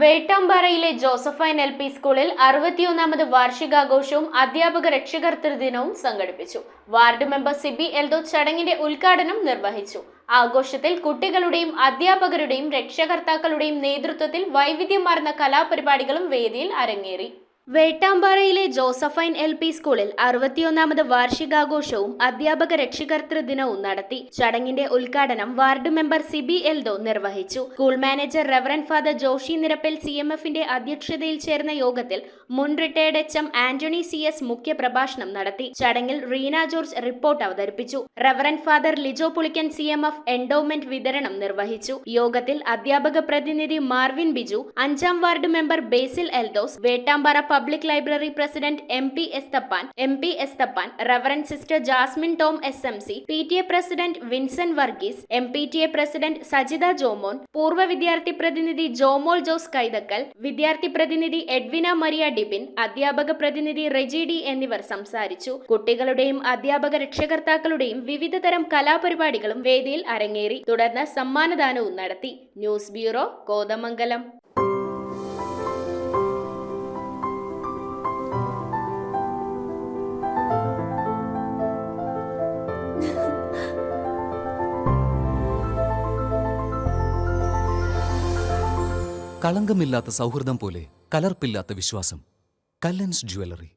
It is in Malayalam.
വേട്ടാമ്പാറയിലെ ജോസഫൈൻ എൽ പി സ്കൂളിൽ 61ാമത് വാർഷികാഘോഷവും അധ്യാപക രക്ഷകർതൃ ദിനവും സംഘടിപ്പിച്ചു. വാർഡ് മെമ്പർ സിബി എൽദോ ചടങ്ങിന്റെ ഉദ്ഘാടനം നിർവഹിച്ചു. ആഘോഷത്തിൽ കുട്ടികളുടെയും അധ്യാപകരുടെയും രക്ഷകർത്താക്കളുടെയും നേതൃത്വത്തിൽ വൈവിധ്യമാർന്ന കലാപരിപാടികളും വേദിയിൽ അരങ്ങേറി. വേട്ടാമ്പാറയിലെ ജോസഫൈൻ എൽ പി സ്കൂളിൽ 61ാമത് വാർഷികാഘോഷവും അധ്യാപക രക്ഷകർതൃ ദിനവും നടത്തി. ചടങ്ങിന്റെ ഉദ്ഘാടനം വാർഡ് മെമ്പർ സിബി എൽദോ നിർവഹിച്ചു. School manager reverend father Joshi Nirappel CMFന്റെ അധ്യക്ഷതയിൽ ചേർന്ന യോഗത്തിൽ മുൻ റിട്ടയർഡ് HM ആന്റണി CS മുഖ്യ പ്രഭാഷണം നടത്തി. ചടങ്ങിൽ റീന ജോർജ് റിപ്പോർട്ട് അവതരിപ്പിച്ചു. Reverend father Lijo Pulikkan CMF endowment വിതരണം നിർവഹിച്ചു. യോഗത്തിൽ അധ്യാപക പ്രതിനിധി മാർവിൻ ബിജു, 5ാം ward member Basil Eldhose, Vettampara public library president MP Esthappan, reverend sister Jasmine Tom SMC, PTA president Vincent Varghese, MPTA president Sajitha Jomon, പൂർവ്വ വിദ്യാർത്ഥി പ്രതിനിധി ജോമോൾ ജോസ് കൈതക്കൽ, വിദ്യാർത്ഥി പ്രതിനിധി എഡ്വിന മരിയ ഡിബിൻ, അധ്യാപക പ്രതിനിധി റെജി ഡി എന്നിവർ സംസാരിച്ചു. കുട്ടികളുടെയും അധ്യാപക രക്ഷകർത്താക്കളുടെയും വിവിധ തരം കലാപരിപാടികളും വേദിയിൽ അരങ്ങേറി. തുടർന്ന് സമ്മാനദാനവും നടത്തി. News bureau, Kothamangalam. കളങ്കമില്ലാത്ത സൗഹൃദം പോലെ കലർപ്പില്ലാത്ത വിശ്വാസം. കല്ലൻസ് ജ്വല്ലറി.